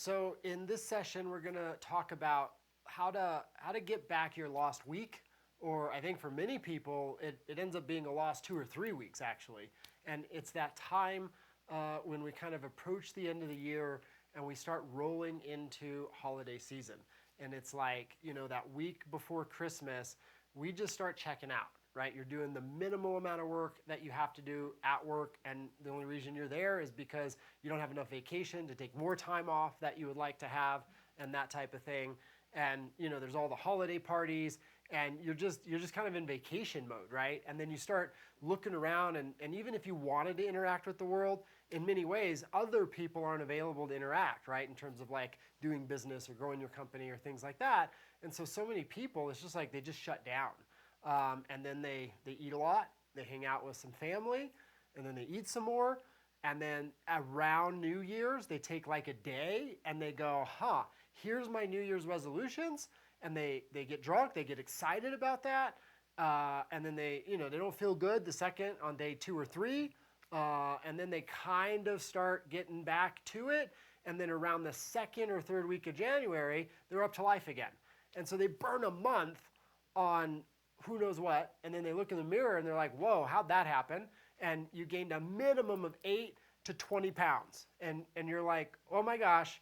So in this session, we're going to talk about how to get back your lost week, or I think for many people, it ends up being a lost 2 or 3 weeks actually. And it's that time when we kind of approach the end of the year and we start rolling into holiday season. And it's like, that week before Christmas, we just start checking out, right? You're doing the minimal amount of work that you have to do at work, and the only reason you're there is because you don't have enough vacation to take more time off that you would like to have, and that type of thing. And there's all the holiday parties, and you're just kind of in vacation mode, right? And then you start looking around, and even if you wanted to interact with the world, in many ways, other people aren't available to interact, right? In terms of like doing business or growing your company or things like that. And so many people, it's just like they just shut down. And then they eat a lot, they hang out with some family, and then they eat some more. And then around New Year's, they take like a day and they go, here's my New Year's resolutions. And they get drunk, they get excited about that. And then they don't feel good the second on day 2 or 3. And then they kind of start getting back to it. And then around the second or third week of January, they're up to life again. And so they burn a month on who knows what, and then they look in the mirror and they're like, whoa, how'd that happen? And you gained a minimum of 8 to 20 pounds. And you're like, oh my gosh,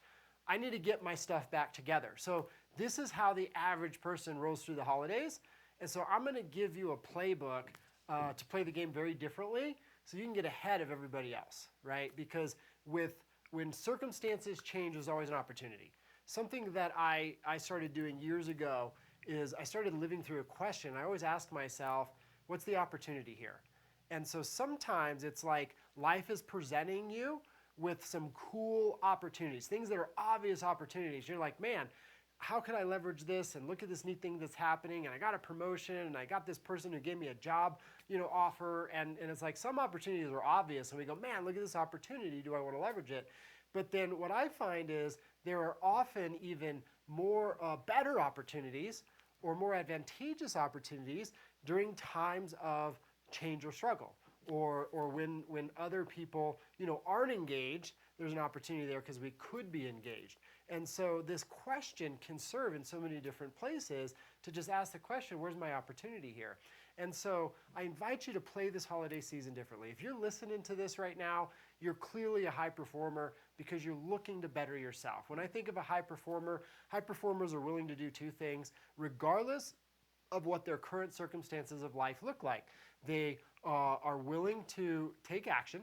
I need to get my stuff back together. So this is how the average person rolls through the holidays. And so I'm going to give you a playbook to play the game very differently so you can get ahead of everybody else, right? Because when circumstances change, there's always an opportunity. Something that I started doing years ago is I started living through a question. I always ask myself, what's the opportunity here? And so sometimes it's like life is presenting you with some cool opportunities, things that are obvious opportunities. You're like, man, how could I leverage this? And look at this neat thing that's happening. And I got a promotion, and I got this person who gave me a job, offer. And it's like some opportunities are obvious. And we go, man, look at this opportunity. Do I want to leverage it? But then what I find is there are often even more better opportunities or more advantageous opportunities during times of change or struggle, or when other people aren't engaged. There's an opportunity there because we could be engaged. And so this question can serve in so many different places to just ask the question, where's my opportunity here? And so I invite you to play this holiday season differently. If you're listening to this right now, you're clearly a high performer because you're looking to better yourself. When I think of a high performers are willing to do 2 things regardless of what their current circumstances of life look like. They are willing to take action,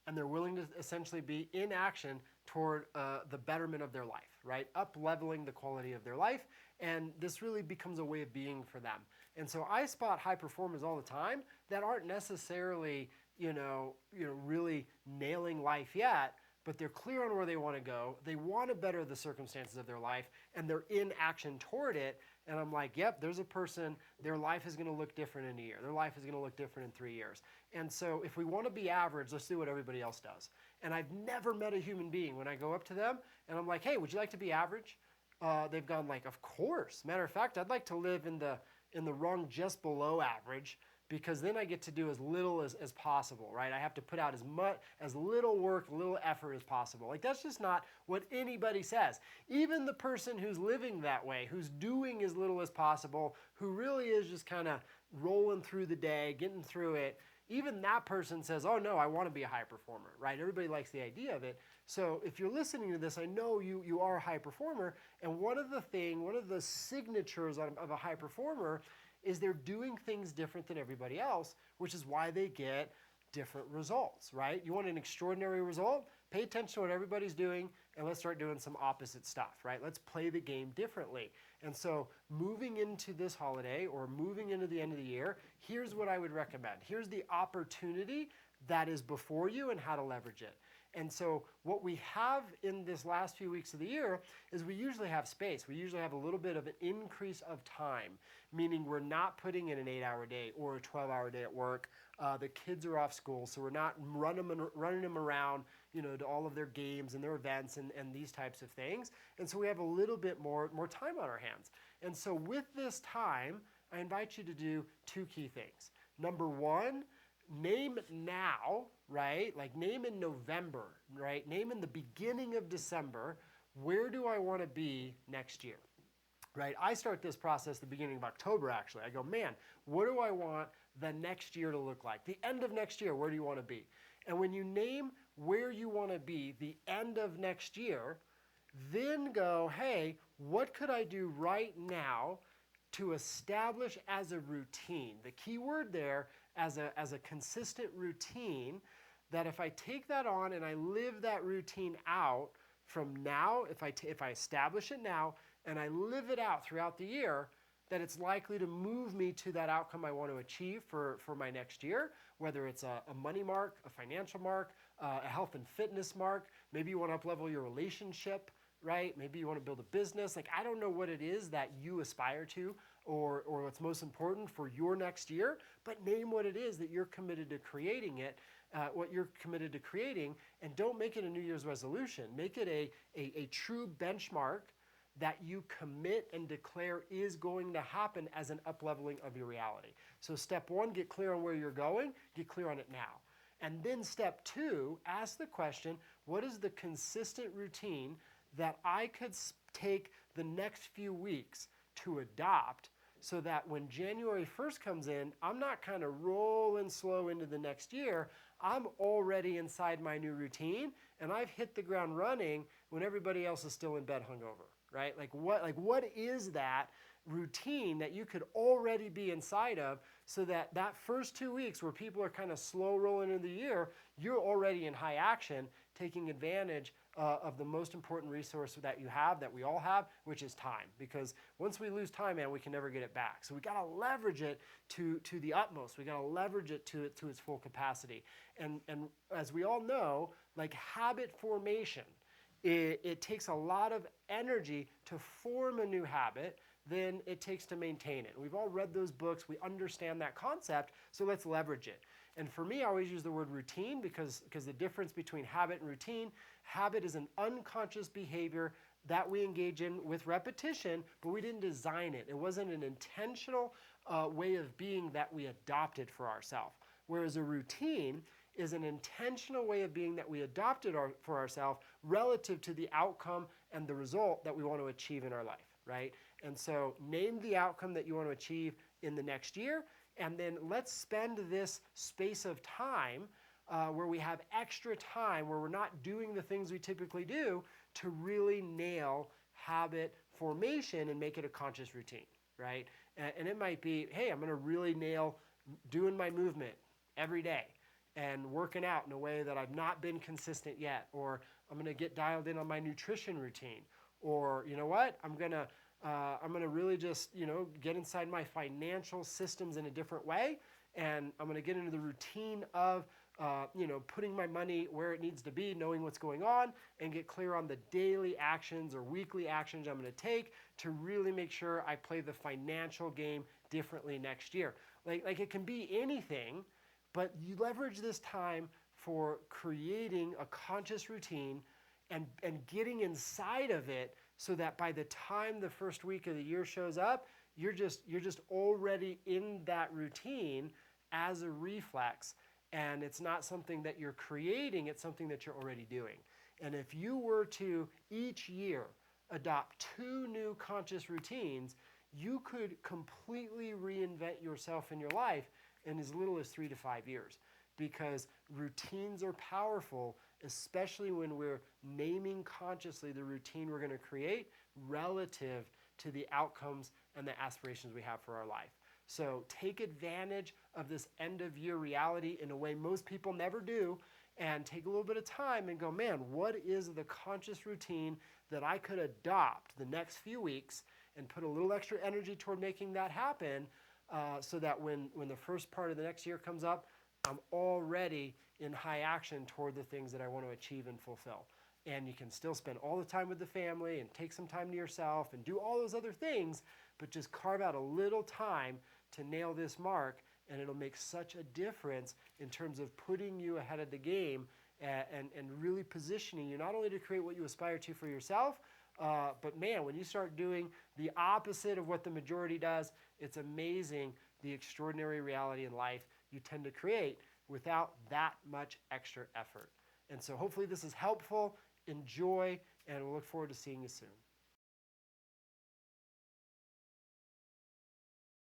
and they're willing to essentially be in action toward the betterment of their life, right? Up-leveling the quality of their life, and this really becomes a way of being for them. And so I spot high performers all the time that aren't necessarily, really nailing life yet, but they're clear on where they want to go. They want to better the circumstances of their life, and they're in action toward it. And I'm like, yep, there's a person, their life is going to look different in a year. Their life is going to look different in 3 years. And so if we want to be average, let's do what everybody else does. And I've never met a human being when I go up to them and I'm like, hey, would you like to be average? They've gone like, of course. Matter of fact, I'd like to live in the rung just below average, because then I get to do as little as possible, right? I have to put out as little work, little effort as possible. Like, that's just not what anybody says. Even the person who's living that way, who's doing as little as possible, who really is just kind of rolling through the day, getting through it, even that person says, oh no, I want to be a high performer, right? Everybody likes the idea of it. So if you're listening to this, I know you are a high performer, and one of the signatures of a high performer is they're doing things different than everybody else, which is why they get different results, right? You want an extraordinary result? Pay attention to what everybody's doing, and let's start doing some opposite stuff, right? Let's play the game differently. And so moving into this holiday or moving into the end of the year, here's what I would recommend. Here's the opportunity that is before you and how to leverage it. And so what we have in this last few weeks of the year is we usually have space. We usually have a little bit of an increase of time, meaning we're not putting in an 8-hour day or a 12-hour day at work. The kids are off school, so we're not running them around, to all of their games and their events and these types of things. And so we have a little bit more time on our hands. And so with this time, I invite you to do 2 key things. Number 1, name now, right? Like name in November, right? Name in the beginning of December, where do I want to be next year? Right? I start this process the beginning of October, actually. I go, man, what do I want the next year to look like? The end of next year, where do you want to be? And when you name where you want to be the end of next year, then go, hey, what could I do right now to establish as a routine? The key word there, as a consistent routine, that if I take that on and I live that routine out from now, if I establish it now and I live it out throughout the year, that it's likely to move me to that outcome I want to achieve for my next year, whether it's a money mark, a financial mark, a health and fitness mark. Maybe you want to up-level your relationship, right? Maybe you want to build a business. Like, I don't know what it is that you aspire to or what's most important for your next year, but name what it is that you're committed to creating what you're committed to creating, and don't make it a New Year's resolution. Make it a true benchmark that you commit and declare is going to happen as an up-leveling of your reality. So step one, get clear on where you're going, get clear on it now. And then step two, ask the question, what is the consistent routine that I could take the next few weeks to adopt so that when January 1st comes in, I'm not kind of rolling slow into the next year. I'm already inside my new routine and I've hit the ground running when everybody else is still in bed hungover, right? Like what is that routine that you could already be inside of so that first 2 weeks where people are kind of slow rolling into the year, you're already in high action, taking advantage of the most important resource that you have, that we all have, which is time. Because once we lose time, man, we can never get it back. So we got to leverage it to the utmost. We got to leverage it to its full capacity. And as we all know, like habit formation, it takes a lot of energy to form a new habit than it takes to maintain it. We've all read those books. We understand that concept, so let's leverage it. And for me, I always use the word routine because the difference between habit and routine, habit is an unconscious behavior that we engage in with repetition, but we didn't design it. It wasn't an intentional way of being that we adopted for ourselves. Whereas a routine is an intentional way of being that we adopted for ourselves relative to the outcome and the result that we want to achieve in our life, right? And so name the outcome that you want to achieve in the next year, and then let's spend this space of time where we have extra time, where we're not doing the things we typically do, to really nail habit formation and make it a conscious routine, right? And it might be, hey, I'm going to really nail doing my movement every day and working out in a way that I've not been consistent yet, or I'm going to get dialed in on my nutrition routine, or you know what, I'm going to really just, get inside my financial systems in a different way, and I'm going to get into the routine of, putting my money where it needs to be, knowing what's going on, and get clear on the daily actions or weekly actions I'm going to take to really make sure I play the financial game differently next year. Like it can be anything, but you leverage this time for creating a conscious routine and getting inside of it so that by the time the first week of the year shows up, you're just already in that routine as a reflex. And it's not something that you're creating, it's something that you're already doing. And if you were to each year adopt 2 new conscious routines, you could completely reinvent yourself in your life in as little as 3 to 5 years. Because routines are powerful, especially when we're naming consciously the routine we're going to create relative to the outcomes and the aspirations we have for our life. So take advantage of this end-of-year reality in a way most people never do, and take a little bit of time and go, man, what is the conscious routine that I could adopt the next few weeks and put a little extra energy toward making that happen so that when the first part of the next year comes up, I'm already in high action toward the things that I want to achieve and fulfill. And you can still spend all the time with the family and take some time to yourself and do all those other things, but just carve out a little time to nail this mark, and it'll make such a difference in terms of putting you ahead of the game and really positioning you not only to create what you aspire to for yourself, but man, when you start doing the opposite of what the majority does, it's amazing the extraordinary reality in life you tend to create without that much extra effort. And so hopefully this is helpful. Enjoy, and we'll look forward to seeing you soon.